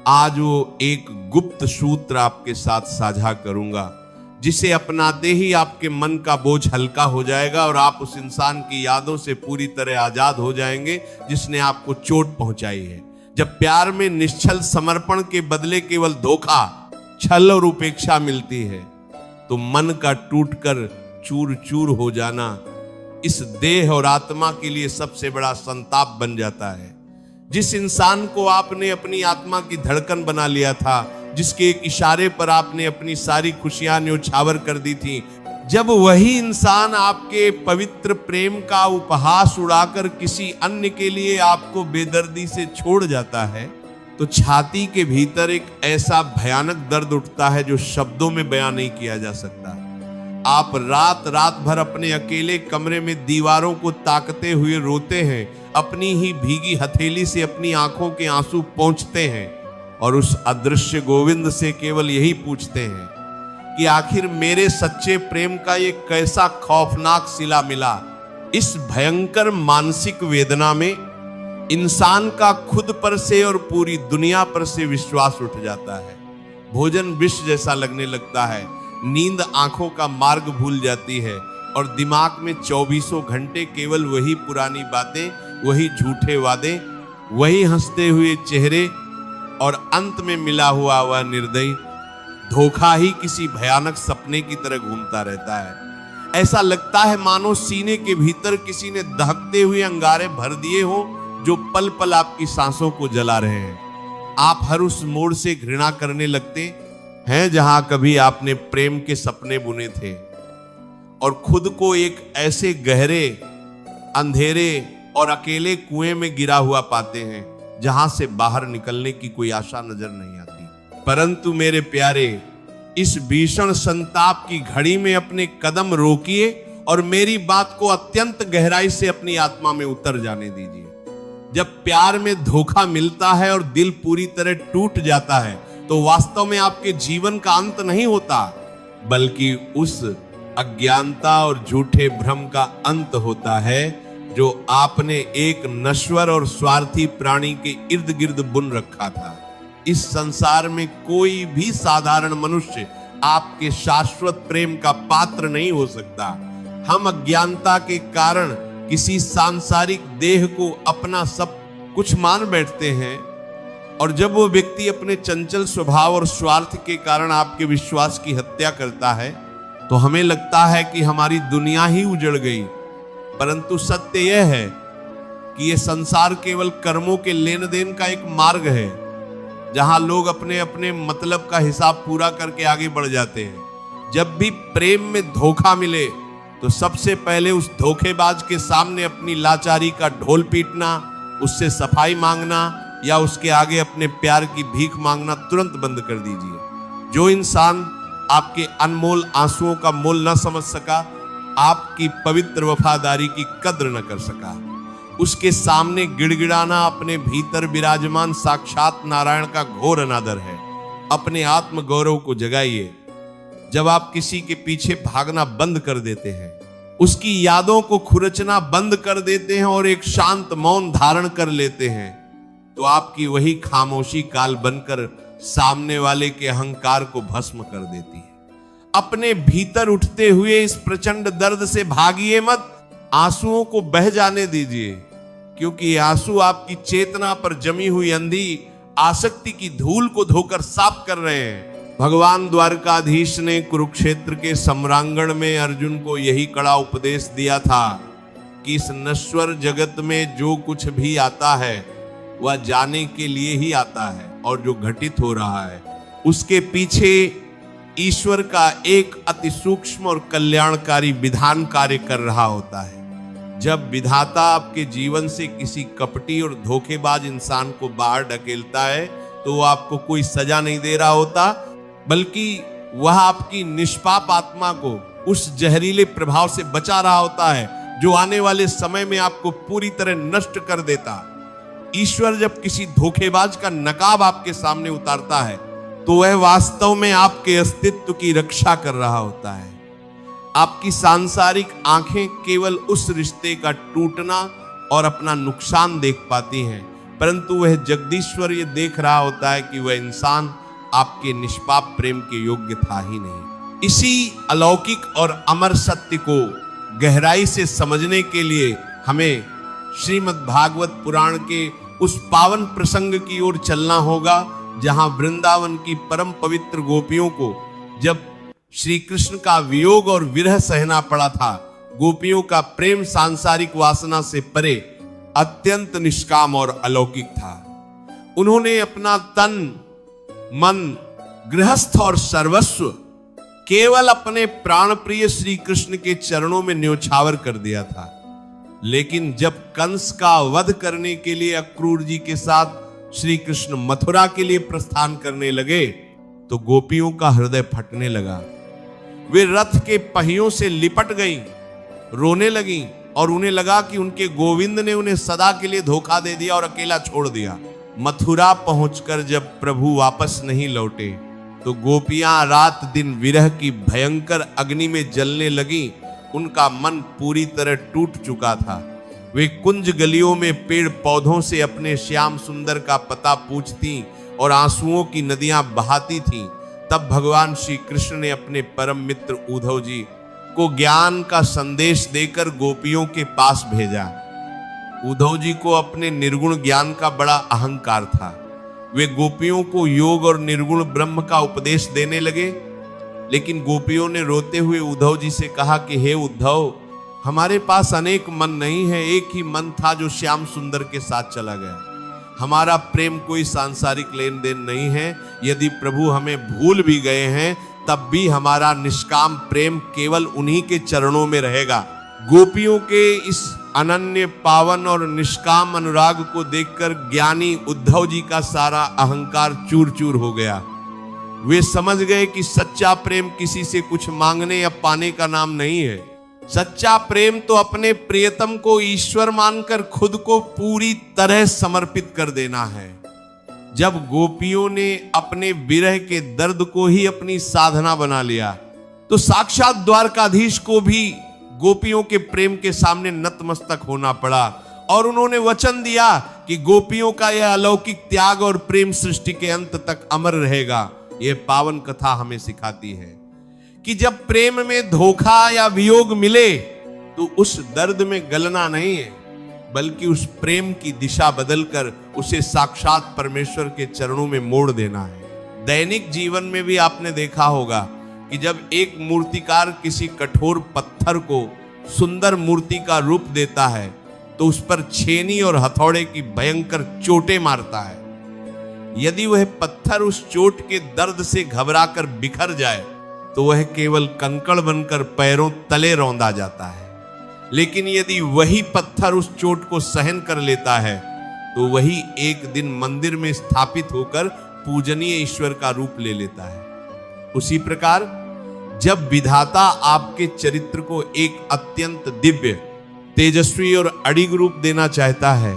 आज वो एक गुप्त सूत्र आपके साथ साझा करूंगा, जिसे अपनाते ही आपके मन का बोझ हल्का हो जाएगा और आप उस इंसान की यादों से पूरी तरह आजाद हो जाएंगे जिसने आपको चोट पहुंचाई है। जब प्यार में निश्चल समर्पण के बदले केवल धोखा, छल और उपेक्षा मिलती है, तो मन का टूटकर चूर चूर हो जाना इस देह और आत्मा के लिए सबसे बड़ा संताप बन जाता है। जिस इंसान को आपने अपनी आत्मा की धड़कन बना लिया था, जिसके एक इशारे पर आपने अपनी सारी खुशियां न्योछावर कर दी थी, जब वही इंसान आपके पवित्र प्रेम का उपहास उड़ाकर किसी अन्य के लिए आपको बेदर्दी से छोड़ जाता है, तो छाती के भीतर एक ऐसा भयानक दर्द उठता है जो शब्दों में बयां नहीं किया जा सकता। आप रात रात भर अपने अकेले कमरे में दीवारों को ताकते हुए रोते हैं, अपनी ही भीगी हथेली से अपनी आंखों के आंसू पोंछते हैं और उस अदृश्य गोविंद से केवल यही पूछते हैं कि आखिर मेरे सच्चे प्रेम का ये कैसा खौफनाक सिला मिला। इस भयंकर मानसिक वेदना में इंसान का खुद पर से और पूरी दुनिया पर से विश्वास उठ जाता है। भोजन विष जैसा लगने लगता है, नींद आंखों का मार्ग भूल जाती है और दिमाग में 24 घंटे केवल वही पुरानी बातें, वही झूठे वादे, वही हंसते हुए चेहरे और अंत में मिला हुआ वह निर्दयी धोखा ही किसी भयानक सपने की तरह घूमता रहता है। ऐसा लगता है मानो सीने के भीतर किसी ने दहकते हुए अंगारे भर दिए हो जो पल पल आपकी सांसों को जला रहे हैं। आप हर उस मोड़ से घृणा करने लगते हैं जहां कभी आपने प्रेम के सपने बुने थे और खुद को एक ऐसे गहरे, अंधेरे और अकेले कुएं में गिरा हुआ पाते हैं जहां से बाहर निकलने की कोई आशा नजर नहीं आती। परंतु मेरे प्यारे, इस भीषण संताप की घड़ी में अपने कदम रोकिए और मेरी बात को अत्यंत गहराई से अपनी आत्मा में उतर जाने दीजिए। जब प्यार में धोखा मिलता है और दिल पूरी तरह टूट जाता है, तो वास्तव में आपके जीवन का अंत नहीं होता, बल्कि उस अज्ञानता और झूठे भ्रम का अंत होता है जो आपने एक नश्वर और स्वार्थी प्राणी के इर्द गिर्द बुन रखा था। इस संसार में कोई भी साधारण मनुष्य आपके शाश्वत प्रेम का पात्र नहीं हो सकता। हम अज्ञानता के कारण किसी सांसारिक देह को अपना सब कुछ मान बैठते हैं और जब वो व्यक्ति अपने चंचल स्वभाव और स्वार्थ के कारण आपके विश्वास की हत्या करता है, तो हमें लगता है कि हमारी दुनिया ही उजड़ गई। परंतु सत्य यह है कि यह संसार केवल कर्मों के लेन देन का एक मार्ग है, जहां लोग अपने अपने मतलब का हिसाब पूरा करके आगे बढ़ जाते हैं। जब भी प्रेम में धोखा मिले, तो सबसे पहले उस धोखेबाज के सामने अपनी लाचारी का ढोल पीटना, उससे सफाई मांगना या उसके आगे अपने प्यार की भीख मांगना तुरंत बंद कर दीजिए। जो इंसान आपके अनमोल आंसुओं का मोल न समझ सका, आपकी पवित्र वफादारी की कद्र न कर सका, उसके सामने गिड़गिड़ाना अपने भीतर विराजमान साक्षात नारायण का घोर अनादर है। अपने आत्म गौरव को जगाइए। जब आप किसी के पीछे भागना बंद कर देते हैं, उसकी यादों को खुरचना बंद कर देते हैं और एक शांत मौन धारण कर लेते हैं, तो आपकी वही खामोशी काल बनकर सामने वाले के अहंकार को भस्म कर देती है। अपने भीतर उठते हुए इस प्रचंड दर्द से भागिए मत, आंसुओं को बह जाने दीजिए, क्योंकि आंसू आपकी चेतना पर जमी हुई अंधी आसक्ति की धूल को धोकर साफ कर रहे हैं। भगवान द्वारकाधीश ने कुरुक्षेत्र के सम्रांगण में अर्जुन को यही कड़ा उपदेश दिया था कि इस नश्वर जगत में जो कुछ भी आता है वह जाने के लिए ही आता है, और जो घटित हो रहा है उसके पीछे ईश्वर का एक अति सूक्ष्म और कल्याणकारी विधान कार्य कर रहा होता है। जब विधाता आपके जीवन से किसी कपटी और धोखेबाज इंसान को बाहर ढकेलता है, तो वो आपको कोई सजा नहीं दे रहा होता, बल्कि वह आपकी निष्पाप आत्मा को उस जहरीले प्रभाव से बचा रहा होता है जो आने वाले समय में आपको पूरी तरह नष्ट कर देता। ईश्वर जब किसी धोखेबाज का नकाब आपके सामने उतारता है, तो वह वास्तव में आपके अस्तित्व की रक्षा कर रहा होता है। आपकी सांसारिक आंखें केवल उस रिश्ते का टूटना और अपना नुकसान देख पाती हैं परंतु वह जगदीश्वर ये देख रहा होता है कि वह इंसान आपके निष्पाप प्रेम के योग्य था ही नहीं। इसी अलौकिक और अमर सत्य को गहराई से समझने के लिए हमें श्रीमद् भागवत पुराण के उस पावन प्रसंग की ओर चलना होगा, जहां वृंदावन की परम पवित्र गोपियों को जब श्री कृष्ण का वियोग और विरह सहना पड़ा था, गोपियों का प्रेम सांसारिक वासना से परे अत्यंत निष्काम और अलौकिक था। उन्होंने अपना तन मन गृहस्थ और सर्वस्व केवल अपने प्राण प्रिय श्री कृष्ण के चरणों में न्योछावर कर दिया था। लेकिन जब कंस का वध करने के लिए अक्रूर जी के साथ श्री कृष्ण मथुरा के लिए प्रस्थान करने लगे तो गोपियों का हृदय फटने लगा। वे रथ के पहियों से लिपट गईं, रोने लगीं और उन्हें लगा कि उनके गोविंद ने उन्हें सदा के लिए धोखा दे दिया और अकेला छोड़ दिया। मथुरा पहुंचकर जब प्रभु वापस नहीं लौटे तो गोपियां रात दिन विरह की भयंकर अग्नि में जलने लगीं। उनका मन पूरी तरह टूट चुका था। वे कुंज गलियों में पेड़ पौधों से अपने श्याम सुंदर का पता पूछती और आंसुओं की नदियां बहाती थीं। तब भगवान श्री कृष्ण ने अपने परम मित्र उद्धव जी को ज्ञान का संदेश देकर गोपियों के पास भेजा। उद्धव जी को अपने निर्गुण ज्ञान का बड़ा अहंकार था। वे गोपियों को योग और निर्गुण ब्रह्म का उपदेश देने लगे। लेकिन गोपियों ने रोते हुए उद्धव जी से कहा कि हे उद्धव, हमारे पास अनेक मन नहीं है, एक ही मन था जो श्याम सुंदर के साथ चला गया। हमारा प्रेम कोई सांसारिक लेन देन नहीं है। यदि प्रभु हमें भूल भी गए हैं तब भी हमारा निष्काम प्रेम केवल उन्हीं के चरणों में रहेगा। गोपियों के इस अनन्य पावन और निष्काम अनुराग को देखकर ज्ञानी उद्धव जी का सारा अहंकार चूर चूर हो गया। वे समझ गए कि सच्चा प्रेम किसी से कुछ मांगने या पाने का नाम नहीं है। सच्चा प्रेम तो अपने प्रियतम को ईश्वर मानकर खुद को पूरी तरह समर्पित कर देना है। जब गोपियों ने अपने विरह के दर्द को ही अपनी साधना बना लिया तो साक्षात द्वारकाधीश को भी गोपियों के प्रेम के सामने नतमस्तक होना पड़ा और उन्होंने वचन दिया कि गोपियों का यह अलौकिक त्याग और प्रेम सृष्टि के अंत तक अमर रहेगा। यह पावन कथा हमें सिखाती है कि जब प्रेम में धोखा या वियोग मिले तो उस दर्द में गलना नहीं है, बल्कि उस प्रेम की दिशा बदलकर उसे साक्षात परमेश्वर के चरणों में मोड़ देना है। दैनिक जीवन में भी आपने देखा होगा कि जब एक मूर्तिकार किसी कठोर पत्थर को सुंदर मूर्ति का रूप देता है तो उस पर छेनी और हथौड़े की भयंकर चोटें मारता है। यदि वह पत्थर उस चोट के दर्द से घबराकर बिखर जाए तो वह केवल कंकड़ बनकर पैरों तले रौंदा जाता है। लेकिन यदि वही पत्थर उस चोट को सहन कर लेता है तो वही एक दिन मंदिर में स्थापित होकर पूजनीय ईश्वर का रूप ले लेता है। उसी प्रकार जब विधाता आपके चरित्र को एक अत्यंत दिव्य, तेजस्वी और अडिग रूप देना चाहता है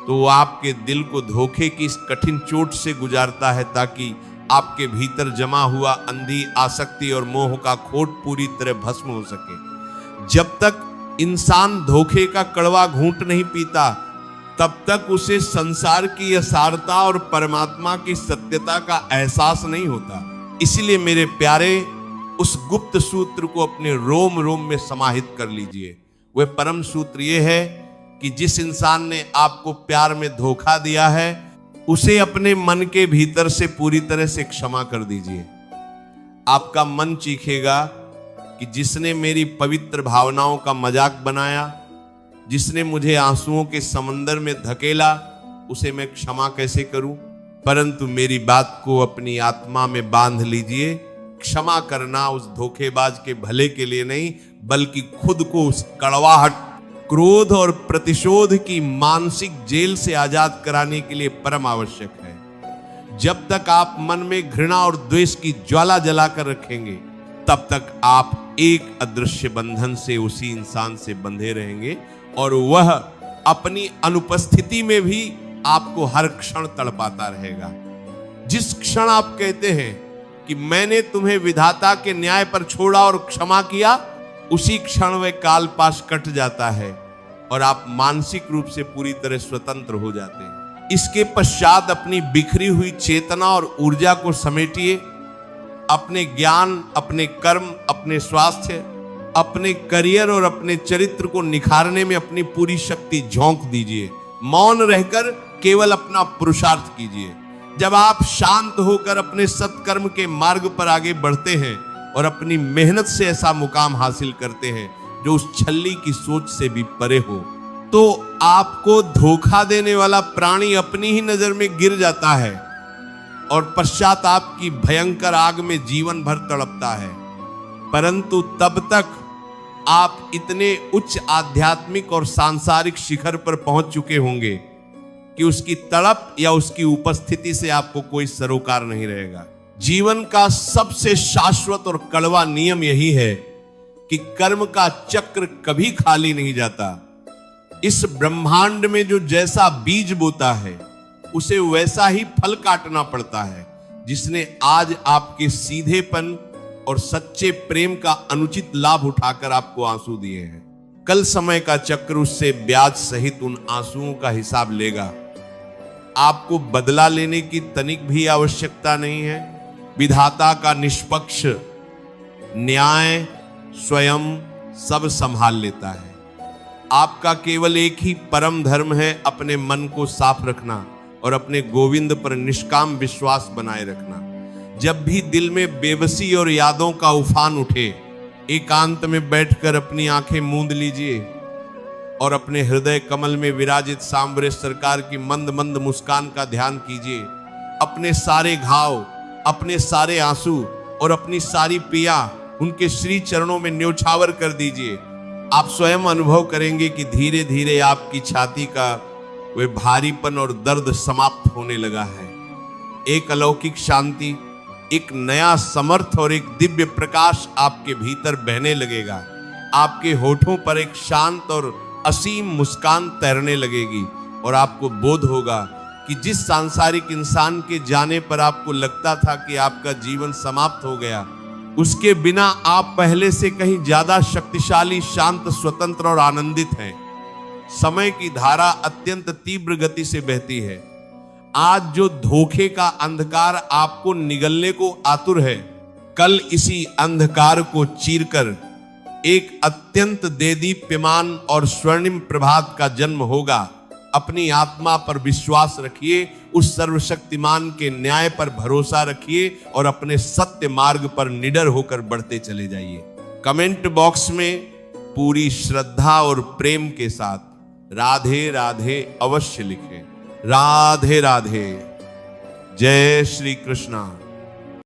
तो वो आपके दिल को धोखे की इस कठिन चोट से गुजारता है ताकि आपके भीतर जमा हुआ अंधी आसक्ति और मोह का खोट पूरी तरह भस्म हो सके। जब तक इंसान धोखे का कड़वा घूंट नहीं पीता तब तक उसे संसार की असारता और परमात्मा की सत्यता का एहसास नहीं होता। इसलिए मेरे प्यारे, उस गुप्त सूत्र को अपने रोम रोम में समाहित कर लीजिए। वह परम सूत्र यह है कि जिस इंसान ने आपको प्यार में धोखा दिया है उसे अपने मन के भीतर से पूरी तरह से क्षमा कर दीजिए। आपका मन चीखेगा कि जिसने मेरी पवित्र भावनाओं का मजाक बनाया, जिसने मुझे आंसुओं के समंदर में धकेला, उसे मैं क्षमा कैसे करूं। परंतु मेरी बात को अपनी आत्मा में बांध लीजिए। क्षमा करना उस धोखेबाज के भले के लिए नहीं, बल्कि खुद को उस कड़वाहट, क्रोध और प्रतिशोध की मानसिक जेल से आजाद कराने के लिए परम आवश्यक है। जब तक आप मन में घृणा और द्वेष की ज्वाला जलाकर रखेंगे तब तक आप एक अदृश्य बंधन से उसी इंसान से बंधे रहेंगे और वह अपनी अनुपस्थिति में भी आपको हर क्षण तड़पाता रहेगा। जिस क्षण आप कहते हैं कि मैंने तुम्हें विधाता के न्याय पर छोड़ा और क्षमा किया, उसी क्षण वह कालपाश कट जाता है और आप मानसिक रूप से पूरी तरह स्वतंत्र हो जाते हैं। इसके पश्चात अपनी बिखरी हुई चेतना और ऊर्जा को समेटिए। अपने ज्ञान, अपने कर्म, अपने स्वास्थ्य, अपने करियर और अपने चरित्र को निखारने में अपनी पूरी शक्ति झोंक दीजिए। मौन रहकर केवल अपना पुरुषार्थ कीजिए। जब आप शांत होकर अपने सत्कर्म के मार्ग पर आगे बढ़ते हैं और अपनी मेहनत से ऐसा मुकाम हासिल करते हैं जो उस छल्ली की सोच से भी परे हो, तो आपको धोखा देने वाला प्राणी अपनी ही नजर में गिर जाता है और पश्चाताप की भयंकर आग में जीवन भर तड़पता है। परंतु तब तक आप इतने उच्च आध्यात्मिक और सांसारिक शिखर पर पहुंच चुके होंगे कि उसकी तड़प या उसकी उपस्थिति से आपको कोई सरोकार नहीं रहेगा। जीवन का सबसे शाश्वत और कड़वा नियम यही है कि कर्म का चक्र कभी खाली नहीं जाता। इस ब्रह्मांड में जो जैसा बीज बोता है उसे वैसा ही फल काटना पड़ता है। जिसने आज आपके सीधेपन और सच्चे प्रेम का अनुचित लाभ उठाकर आपको आंसू दिए हैं, कल समय का चक्र उससे ब्याज सहित उन आंसुओं का हिसाब लेगा। आपको बदला लेने की तनिक भी आवश्यकता नहीं है। विधाता का निष्पक्ष न्याय स्वयं सब संभाल लेता है। आपका केवल एक ही परम धर्म है, अपने मन को साफ रखना और अपने गोविंद पर निष्काम विश्वास बनाए रखना। जब भी दिल में बेबसी और यादों का उफान उठे, एकांत में बैठकर अपनी आंखें मूंद लीजिए और अपने हृदय कमल में विराजित सांवरे सरकार की मंद मंद मुस्कान का ध्यान कीजिए। अपने सारे घाव, अपने सारे आंसू और अपनी सारी पीड़ा उनके श्री चरणों में न्योछावर कर दीजिए। आप स्वयं अनुभव करेंगे कि धीरे धीरे आपकी छाती का वे भारीपन और दर्द समाप्त होने लगा है। एक अलौकिक शांति, एक नया समर्थ और एक दिव्य प्रकाश आपके भीतर बहने लगेगा। आपके होठों पर एक शांत और असीम मुस्कान तैरने लगेगी और आपको बोध होगा कि जिस सांसारिक इंसान के जाने पर आपको लगता था कि आपका जीवन समाप्त हो गया, उसके बिना आप पहले से कहीं ज्यादा शक्तिशाली, शांत, स्वतंत्र और आनंदित हैं। समय की धारा अत्यंत तीव्र गति से बहती है। आज जो धोखे का अंधकार आपको निगलने को आतुर है, कल इसी अंधकार को चीरकर एक अत्यंत देदीप्यमान और स्वर्णिम प्रभात का जन्म होगा। अपनी आत्मा पर विश्वास रखिए, उस सर्वशक्तिमान के न्याय पर भरोसा रखिए और अपने सत्य मार्ग पर निडर होकर बढ़ते चले जाइए। कमेंट बॉक्स में पूरी श्रद्धा और प्रेम के साथ राधे राधे अवश्य लिखें। राधे राधे। जय श्री कृष्णा।